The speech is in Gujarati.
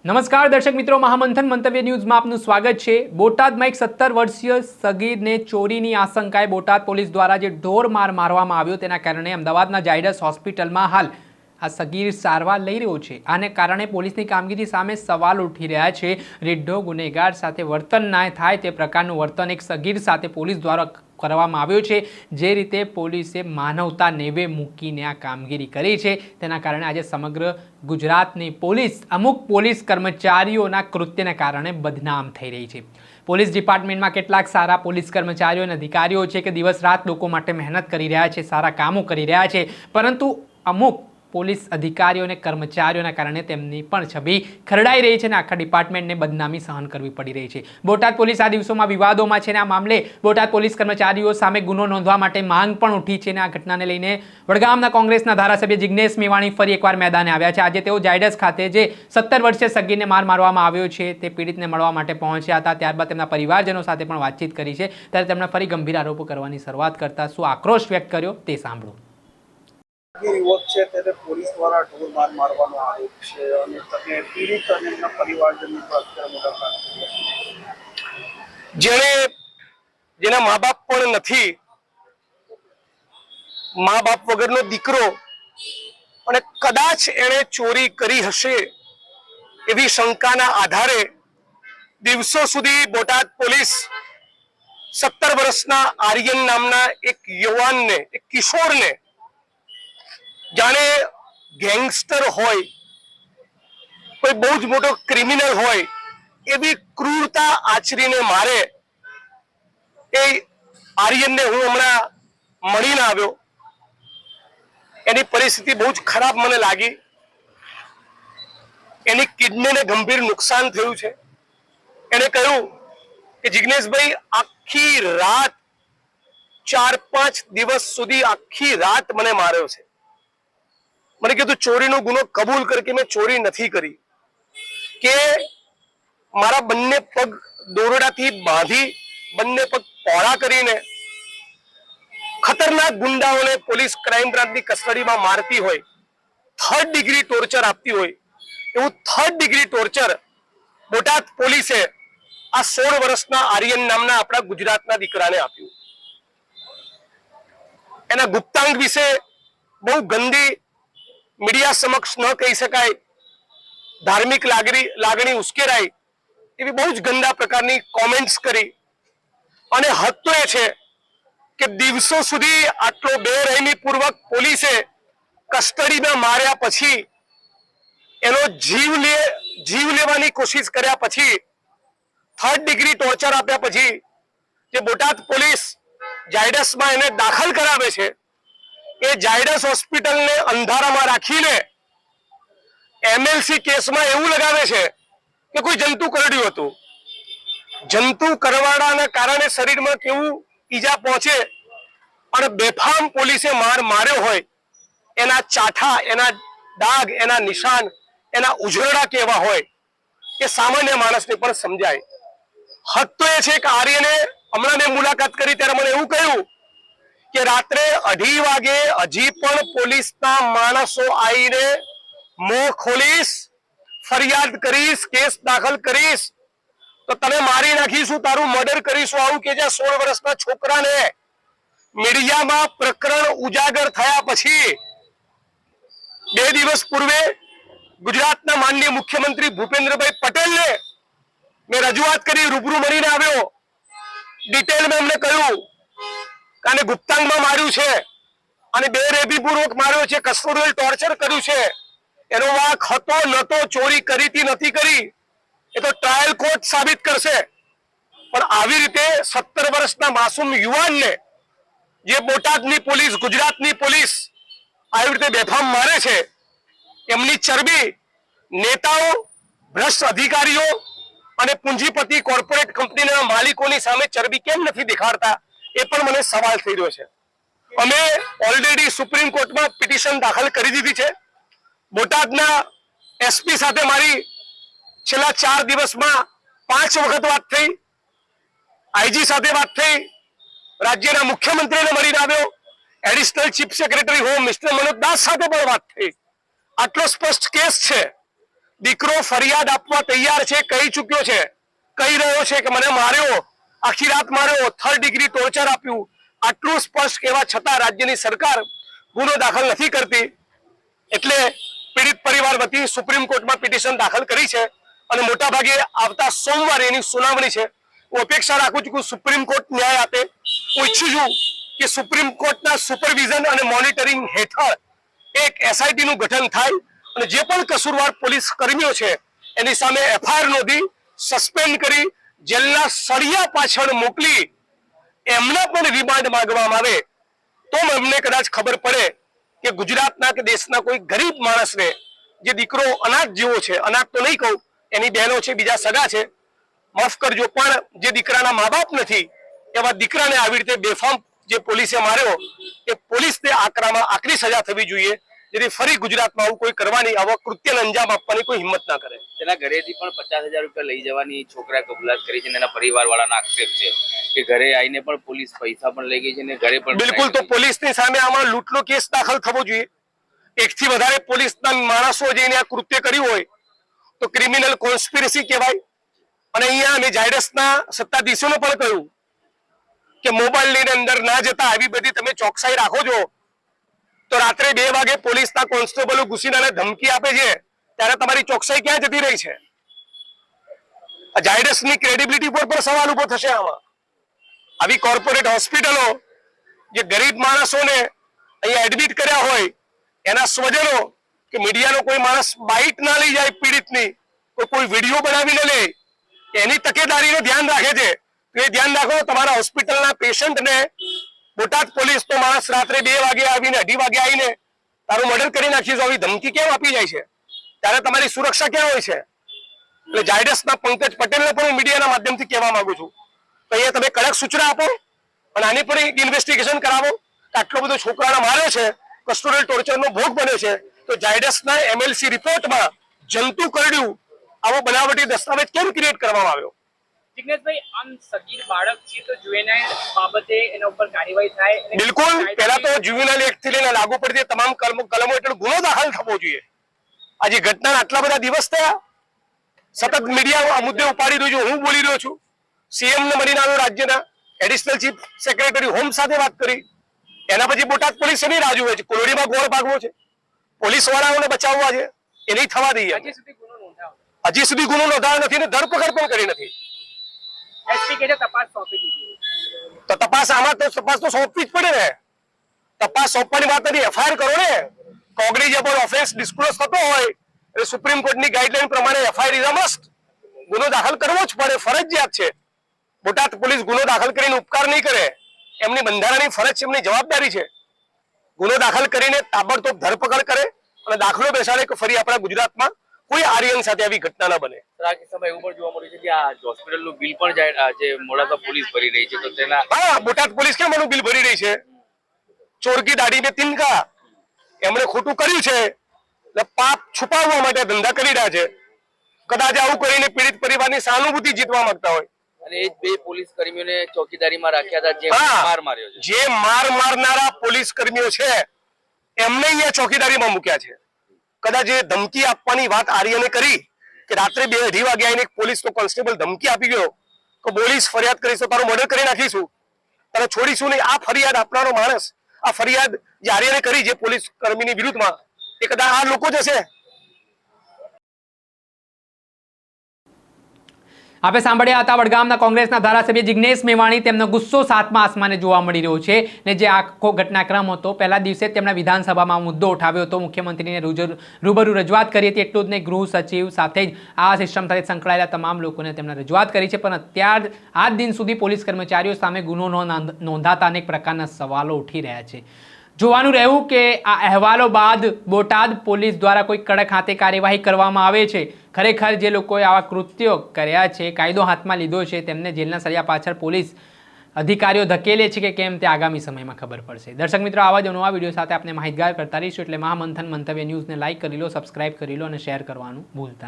નમસ્કાર દર્શક મિત્રો, મહામંથન મંતવ્ય ન્યૂઝમાં આપનું સ્વાગત છે। બોટાદમાં એક 17 વર્ષીય સગીરને ચોરીની આશંકાએ બોટાદ પોલીસ દ્વારા જે ઢોર માર મારવામાં આવ્યો તેના કારણે અમદાવાદના ઝાયડસ હોસ્પિટલમાં હાલ આ સગીર સારવાર લઈ રહ્યો છે। આને કારણે પોલીસની કામગીરી સામે સવાલ ઉઠી રહ્યા છે। રીઢો ગુનેગાર સાથે વર્તન ના થાય તે પ્રકારનું વર્તન એક સગીર સાથે પોલીસ દ્વારા કરવામાં આવ્યો છે। જે રીતે પોલીસે માનવતા નેવે મૂકીને આ કામગીરી કરી છે તેના કારણે આજે સમગ્ર ગુજરાતની પોલીસ અમુક પોલીસ કર્મચારીઓના કૃત્યને કારણે બદનામ થઈ રહી છે। પોલીસ ડિપાર્ટમેન્ટમાં કેટલાક સારા પોલીસ કર્મચારીઓ અને અધિકારીઓ છે કે દિવસ રાત લોકો માટે મહેનત કરી રહ્યા છે, સારા કામો કરી રહ્યા છે, પરંતુ અમુક પોલીસ અધિકારીઓ અને કર્મચારીઓના કારણે તેમની પણ છબી ખરડાઈ રહી છે અને આખા ડિપાર્ટમેન્ટને બદનામી સહન કરવી પડી રહી છે। બોટાદ પોલીસ આ દિવસોમાં વિવાદોમાં છે અને આ મામલે બોટાદ પોલીસ કર્મચારીઓ સામે ગુનો નોંધવા માટે માંગ પણ ઉઠી છે અને આ ઘટનાને લઈને વડગામના કોંગ્રેસના ધારાસભ્ય જિગ્નેશ મેવાણી ફરી એકવાર મેદાને આવ્યા છે। આજે તેઓ ઝાયડસ ખાતે જે 17 વર્ષીય સગીરને માર મારવામાં આવ્યો છે તે પીડિતને મળવા માટે પહોંચ્યા હતા। ત્યારબાદ તેમના પરિવારજનો સાથે પણ વાતચીત કરી છે ત્યારે તેમણે ફરી ગંભીર આરોપો કરવાની શરૂઆત કરતા શું આક્રોશ વ્યક્ત કર્યો તે સાંભળો। યુવક છે તેને પોલીસ દ્વારા ઢોર માર મારવાનો આરોપ છે અને તમે પીડિત અને એમના પરિવારજનની પર અત્યારે મોટા જેના મા બાપ પણ નથી, મા બાપ વગરનો દીકરો અને કદાચ એણે ચોરી કરી હશે એવી શંકાના આધારે દિવસો સુધી બોટાદ પોલીસ 17 વર્ષના આર્યન નામના એક યુવાનને, એક કિશોરને જાણે ગેંગસ્ટર હોય, કોઈ બહુ જ મોટો ક્રિમિનલ હોય એવી ક્રૂરતા આચરીને મારે એ આર્યનને હું હમણાં મળીને આવ્યો। એની પરિસ્થિતિ બહુ જ ખરાબ મને લાગી। એની કિડનીને ગંભીર નુકસાન થયું છે। એને કહ્યું કે જિગ્નેશભાઈ આખી રાત 4-5 દિવસ સુધી આખી રાત મને માર્યો છે। મને કીધું ચોરીનો ગુનો કબૂલ કર કે મેં ચોરી નથી કરી, કે મારા બંને પગ દોરડાથી બાંધી બંને પગ પહોળા કરીને ખતરનાક ગુંડાઓને પોલીસ ક્રાઇમ બ્રાન્ચની કસ્ટડીમાં મારતી હોય, 3rd ડિગ્રી ટોર્ચર આપતી હોય એવું 3rd ડિગ્રી ટોર્ચર બોટાદ પોલીસે આ 16 વર્ષના આર્યન નામના આપણા ગુજરાતના દીકરાને આપ્યું। એના ગુપ્તાંગ વિશે બહુ ગંદી, મીડિયા સમક્ષ ન કહી શકાય, ધાર્મિક લાગણી ઉશ્કેરાય એવી બહુ જ ગંદા પ્રકારની કોમેન્ટ્સ કરી। અને હદ તો એ છે કે દિવસો સુધી આટલો બેરહેમીપૂર્વક પોલીસે કસ્ટડીમાં માર્યા પછી, એનો જીવ લેવાની કોશિશ કર્યા પછી, 3rd ડિગ્રી ટોર્ચર આપ્યા પછી જે બોટાદ પોલીસ ઝાયડસમાં એને દાખલ કરાવે છે, એ ઝાયડસ હોસ્પિટલને અંધારામાં રાખીને MLC કેસમાં એવું લગાવે છે કે કોઈ જંતુ કરડ્યું હતું। જંતુ કરવાડાના કારણે શરીરમાં કેવું ઈજા પહોંચે અને બેફામ પોલીસે માર્યો હોય, એના ચાઠા, એના ડાઘ, એના નિશાન, એના ઉજરડા કેવા હોય કે સામાન્ય માણસને પણ સમજાય। હદ તો એ છે કે આર્યને હમણાં મેં મુલાકાત કરી ત્યારે મને એવું કહ્યું કે રાત્રે 2:30 વાગે હજી પણ પોલીસના માણસો આવીને મોં ખોલીશ, ફરિયાદ કરીશ, કેસ દાખલ કરીશ તો તને મારી નાખીશું, તારું મર્ડર કરીશું, આવું કે જ્યાં 16 વર્ષના છોકરાને મીડિયામાં પ્રકરણ ઉજાગર થયા પછી 2 દિવસ પૂર્વે ગુજરાતના માનનીય મુખ્યમંત્રી ભૂપેન્દ્રભાઈ પટેલને મેં રજૂઆત કરી, રૂબરૂ મળીને આવ્યો, ડિટેલમાં એમને કહ્યું કે આને ગુપ્તાંગમાં માર્યું છે અને બેરહેમીપૂર્વક માર્યો છે, કસ્ટોડિયલ ટોર્ચર કર્યું છે, એનો વાંક હતો નતો, ચોરી કરી નથી કરી એ તો ટ્રાયલ કોર્ટ સાબિત કરશે। પણ આવી રીતે 17 વર્ષના માસૂમ યુવાનને જે બોટાદની પોલીસ, ગુજરાતની પોલીસ આવી રીતે બેફામ મારે છે, એમની ચરબી નેતાઓ, ભ્રષ્ટ અધિકારીઓ અને પૂંજીપતિ કોર્પોરેટ કંપનીના માલિકોની સામે ચરબી કેમ નથી દેખાડતા એ પણ મને સવાલ થઈ રહ્યો છે। અમે ઓલરેડી સુપ્રીમ કોર્ટમાં પિટિશન દાખલ કરી દીધી છે। બોટાદના SP સાથે મારી છેલ્લા 4 દિવસમાં 5 વખત વાત થઈ, IG સાથે વાત થઈ, રાજ્યના મુખ્યમંત્રીને મળીને આવ્યો, additional chief secretary home mister Manoj Das સાથે પણ વાત થઈ। આટલો સ્પષ્ટ કેસ છે દીકરો ફરિયાદ આપવા તૈયાર છે, કહી ચૂક્યો છે, કહી રહ્યો છે કે મને માર્યો, આખી રાત માર્યો, 3rd ડિગ્રી ટોર્ચર આપ્યું, આટલું સ્પષ્ટ કહેવા છતાં રાજ્યની સરકાર ગુનો દાખલ નથી કરતી. એટલે પીડિત પરિવાર વતી સુપ્રીમ કોર્ટમાં પિટિશન દાખલ કરી છે અને મોટા ભાગે આવતા સોમવારે એની સુનાવણી છે. હું અપેક્ષા રાખું છું કે સુપ્રીમ કોર્ટ ન્યાય આપે. હું ઈચ્છું છું કે સુપ્રીમ કોર્ટના સુપરવિઝન અને મોનિટરિંગ હેઠળ એક એસઆઈટી નું ગઠન થાય અને જે પણ કસૂરવાર પોલીસ કર્મીઓ છે એની સામે એફઆઈઆર નોંધી સસ્પેન્ડ કરી જેલના સળિયા પાછળ મોકલી એમના પણ રિમાન્ડ માંગવામાં આવે તો અમને કદાચ ખબર પડે કે ગુજરાતના કે દેશના કોઈ ગરીબ માણસને જે દીકરો અનાથ જેવો છે, અનાથ તો નહીં કહું, એની બહેનો છે, બીજા સગા છે, માફ કરજો, પણ જે દીકરાના મા બાપ નથી એવા દીકરાને આવી રીતે બેફામ જે પોલીસે માર્યો એ પોલીસને આકરી સજા થવી જોઈએ, જેથી ફરી ગુજરાતમાં આવું કોઈ કરવાની, આવા કૃત્યને અંજામ આપવાની કોઈ હિંમત ના કરે. તેના ઘરેથી પણ 50,000 રૂપિયા લઈ જવાની છોકરાએ કબૂલાત કરી છે અને એના પરિવારવાળાનો આક્ષેપ છે કે ઘરે આવીને પણ પોલીસ પૈસા પણ લઈ ગઈ છે અને ઘરે પણ બિલકુલ. તો પોલીસની સામે આમાં લૂંટનો કેસ દાખલ થવો જોઈએ. એકથી વધારે પોલીસના માણસો જઈને આ કૃત્ય કર્યું હોય તો ક્રિમિનલ કોન્સ્પિરસી કહેવાય. અને અહીંયા અમે ઝાયડસના સત્તાધીશોને પણ કહ્યું કે મોબાઈલ લઈને અંદર ના જતા, આવી બધી તમે ચોકસાઈ રાખો છો તો રાત્રે 2 વાગે પોલીસના કોન્સ્ટેબલો ઘૂસીને ધમકી આપે છે ત્યારે તમારી ચોકસાઈ ક્યાં જતી રહી છે? ઝાયડસની ક્રેડિબિલિટી પર પણ સવાલ ઉભો થશે. આમાં આવી કોર્પોરેટ હોસ્પિટલો જે ગરીબ માણસોને અહીંયા એડમિટ કર્યા હોય એના સ્વજનો કે મીડિયાનો કોઈ માણસ બાઇટ ના લઈ જાય પીડિતની, કોઈ વિડીયો બનાવીને લે, એની તકેદારીનું ધ્યાન રાખે છે. તો એ ધ્યાન રાખો, તમારા હોસ્પિટલના પેશન્ટને બોટાદ પોલીસ તો માણસ રાત્રે 2 વાગે આવીને 2:30 વાગે આવીને તારું મર્ડર કરી નાખીશું આવી ધમકી કેમ આપી જાય છે? ત્યારે તમારી સુરક્ષા ક્યાં હોય છે? એટલે ઝાયડસના પંકજ પટેલને પણ હું મીડિયાના માધ્યમથી કહેવા માંગુ છું તો અહીંયા તમે કડક સૂચના આપો અને આની પર એક ઇન્વેસ્ટિગેશન કરાવો કે આટલો બધો છોકરાને માર્યો છે, કસ્ટોડિયલ ટોર્ચરનો ભોગ બન્યો છે, તો ઝાયડસના એમએલસી રિપોર્ટમાં જંતુ કરડ્યું આવો બનાવટી દસ્તાવેજ કેમ ક્રિએટ કરવામાં આવ્યો? જિગ્નેશભાઈ, આમ સગીર બાળક છે તો જુવેનાઇલ બાબતે એના ઉપર કાર્યવાહી થાય. બિલકુલ. પહેલા તો જ્યુવેનાઇલ એક્ટ થી લઈને લાગુ પડતી તમામ કલમો હેઠળ ગુનો દાખલ થવો જોઈએ. આજે ઘટનાના આટલા બધા દિવસ થયા, સતત મીડિયા આ મુદ્દે ઉપાડી રહ્યું છે, હું બોલી રહ્યો છું, સીએમ ને મળીને આવ્યો, રાજ્યના એડિશનલ ચીફ સેક્રેટરી હોમ સાથે વાત કરી, એના પછી બોટાદ પોલીસ એની રાહ જુએ છે, કોલોડીમાં ગોળ ભાગવો છે, પોલીસ વાળાઓને બચાવવા છે, એ નહીં થવા દઈએ. હજી સુધી ગુનો નોંધાયો નથી ને ધરપકડ પણ કરી નથી. એસપી કે તપાસ સોંપી દીધી તો તપાસ આમાં તો તપાસ તો સોંપવી જ પડે ને. તપાસ સોંપવાની વાત નથી, એફઆઈઆર કરો ને. કોગ્નિઝેબલ ઓફેન્સ ડિસ્ક્લોઝ થતો હોય એટલે સુપ્રીમ કોર્ટની ગાઈડલાઈન પ્રમાણે એફઆઈઆર ઇઝ અ મસ્ટ. ગુનો દાખલ કરવો જ પડે, ફરજિયાત છે. બોટાદ પોલીસ ગુનો દાખલ કરીને ઉપકાર નહીં કરે, એમની બંધારણની ફરજ છે, એમની જવાબદારી છે. ગુનો દાખલ કરીને તાબડતોબ ધરપકડ કરે અને દાખલો બેસાડે કે ફરી આપણા ગુજરાતમાં કોઈ આર્યન સાથે આવી ઘટના ન બને. આ કિસ્સામાં એવું પણ જોવા મળ્યું છે કે આ હોસ્પિટલનું બિલ પણ જે મોડાસા પોલીસ ભરી રહી છે, તો તેના બોટાદ પોલીસ કેમ એનું બિલ ભરી રહી છે? ચોર કી દાઢી મેં તિનકા, એમણે ખોટું કર્યું છે એટલે પાપ છુપાવવા માટે ધંધા કરી રહ્યા છે. કદાચ આવું કરીને પીડિત પરિવારની સહાનુભૂતિ જીતવા માંગતા હોય. અને એ જ 2 પોલીસ કર્મીઓને ચોકીદારીમાં રાખ્યા હતા જે માર માર્યો છે. જે માર મારનારા પોલીસ કર્મીઓ છે એમને અહીંયા ચોકીદારીમાં મૂક્યા છે. કદાચ એ ધમકી આપવાની વાત આર્યને કરી કે રાત્રે 2:30 વાગે આવીને એક પોલીસ તો કોન્સ્ટેબલ ધમકી આપી ગયો કે પોલીસ ફરિયાદ કરીશ તો તારું મર્ડર કરી નાખીશું, તારે છોડીશું નહીં. આ ફરિયાદ આપનારો માણસ, આ ફરિયાદ જે આર્યને કરી જે પોલીસ કર્મીની વિરુદ્ધમાં, એ કદાચ આ લોકો જ હશે. આપણે સાંભળ્યા હતા વડગામના કોંગ્રેસના ધારાસભ્ય જિગ્નેશ મેવાણી. તેમનો ગુસ્સો 7મા આસમાને જોવા મળી રહ્યો છે ને જે આખો ઘટનાક્રમ હતો, પહેલા દિવસે તેમના વિધાનસભામાં મુદ્દો ઉઠાવ્યો હતો, મુખ્યમંત્રીને રૂબરૂ રજૂઆત કરી હતી. એટલું જ નહીં, ગૃહ સચિવ સાથે જ આ સિસ્ટમ સાથે સંકળાયેલા તમામ લોકોને તેમણે રજૂઆત કરી છે. પણ અત્યાર આજ દિન સુધી પોલીસ કર્મચારીઓ સામે ગુનો નોંધાતા અનેક પ્રકારના સવાલો ઉઠી રહ્યા છે. જોવાનું રહ્યું કે આ અહેવાલો બાદ બોટાદ પોલીસ દ્વારા કોઈ કડક હાથે કાર્યવાહી કરવામાં આવે છે. ખરેખર જે લોકોએ આવા કૃત્યો કર્યા છે, કાયદો હાથમાં લીધો છે, તેમને જેલના સળિયા પાછળ પોલીસ અધિકારીઓ ધકેલે છે કે કેમ, તે આગામી સમયમાં ખબર પડશે. દર્શક મિત્રો, આવા જ નવા વિડીયો સાથે આપણે માહિતગાર કરતા રહીશું. એટલે મહામંથન મંતવ્ય ન્યૂઝને લાઇક કરી લો, સબસ્ક્રાઇબ કરી લો અને શેર કરવાનું ભૂલતા નહીં.